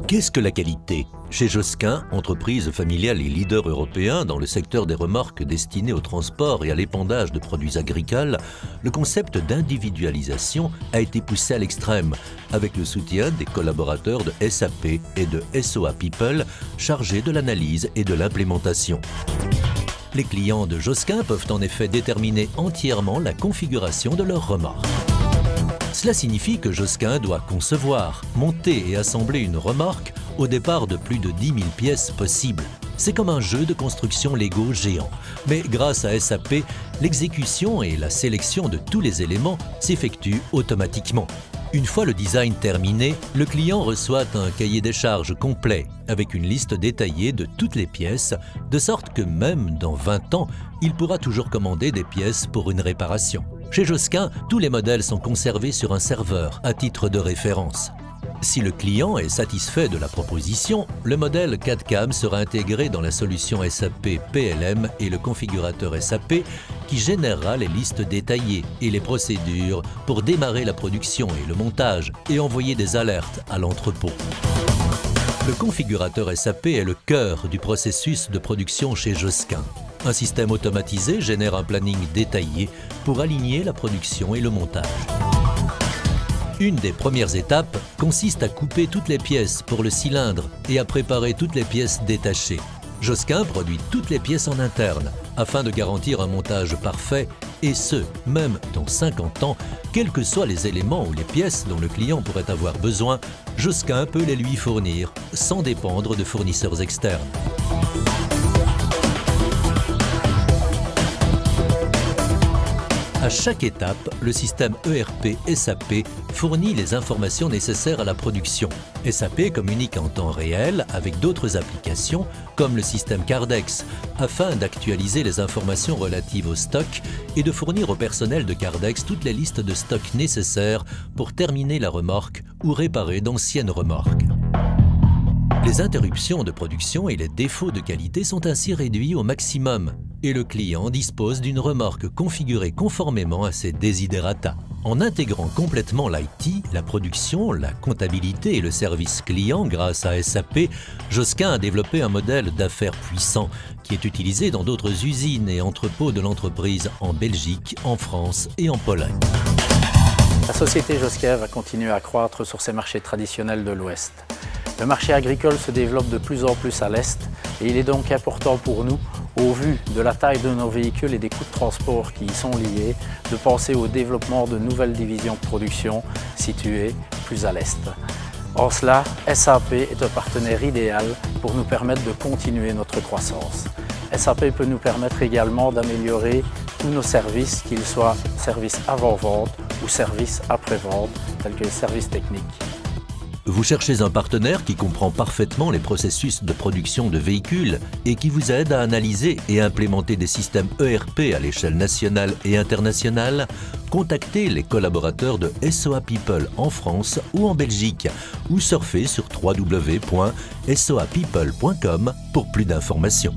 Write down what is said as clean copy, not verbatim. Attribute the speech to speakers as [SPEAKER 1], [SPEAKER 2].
[SPEAKER 1] Qu'est-ce que la qualité? Chez Josquin, entreprise familiale et leader européen dans le secteur des remorques destinées au transport et à l'épandage de produits agricoles, le concept d'individualisation a été poussé à l'extrême, avec le soutien des collaborateurs de SAP et de SOA People chargés de l'analyse et de l'implémentation. Les clients de Josquin peuvent en effet déterminer entièrement la configuration de leur remorque. Cela signifie que Josquin doit concevoir, monter et assembler une remorque au départ de plus de 10 000 pièces possibles. C'est comme un jeu de construction Lego géant. Mais grâce à SAP, l'exécution et la sélection de tous les éléments s'effectuent automatiquement. Une fois le design terminé, le client reçoit un cahier des charges complet avec une liste détaillée de toutes les pièces, de sorte que même dans 20 ans, il pourra toujours commander des pièces pour une réparation. Chez Josquin, tous les modèles sont conservés sur un serveur à titre de référence. Si le client est satisfait de la proposition, le modèle CAD/CAM sera intégré dans la solution SAP PLM et le configurateur SAP qui générera les listes détaillées et les procédures pour démarrer la production et le montage et envoyer des alertes à l'entrepôt. Le configurateur SAP est le cœur du processus de production chez Josquin. Un système automatisé génère un planning détaillé pour aligner la production et le montage. Une des premières étapes consiste à couper toutes les pièces pour le cylindre et à préparer toutes les pièces détachées. Josquin produit toutes les pièces en interne afin de garantir un montage parfait et ce, même dans 50 ans, quels que soient les éléments ou les pièces dont le client pourrait avoir besoin, Josquin peut les lui fournir sans dépendre de fournisseurs externes. À chaque étape, le système ERP SAP fournit les informations nécessaires à la production. SAP communique en temps réel avec d'autres applications, comme le système Cardex, afin d'actualiser les informations relatives au stock et de fournir au personnel de Cardex toutes les listes de stock nécessaires pour terminer la remorque ou réparer d'anciennes remorques. Les interruptions de production et les défauts de qualité sont ainsi réduits au maximum et le client dispose d'une remorque configurée conformément à ses desiderata. En intégrant complètement l'IT, la production, la comptabilité et le service client grâce à SAP, Josquin a développé un modèle d'affaires puissant qui est utilisé dans d'autres usines et entrepôts de l'entreprise en Belgique, en France et en Pologne.
[SPEAKER 2] La société Josquin va continuer à croître sur ses marchés traditionnels de l'Ouest. Le marché agricole se développe de plus en plus à l'Est et il est donc important pour nous, au vu de la taille de nos véhicules et des coûts de transport qui y sont liés, de penser au développement de nouvelles divisions de production situées plus à l'Est. En cela, SAP est un partenaire idéal pour nous permettre de continuer notre croissance. SAP peut nous permettre également d'améliorer tous nos services, qu'ils soient services avant-vente ou services après-vente, tels que les services techniques.
[SPEAKER 1] Vous cherchez un partenaire qui comprend parfaitement les processus de production de véhicules et qui vous aide à analyser et implémenter des systèmes ERP à l'échelle nationale et internationale? Contactez les collaborateurs de SOA People en France ou en Belgique ou surfez sur www.soapeople.com pour plus d'informations.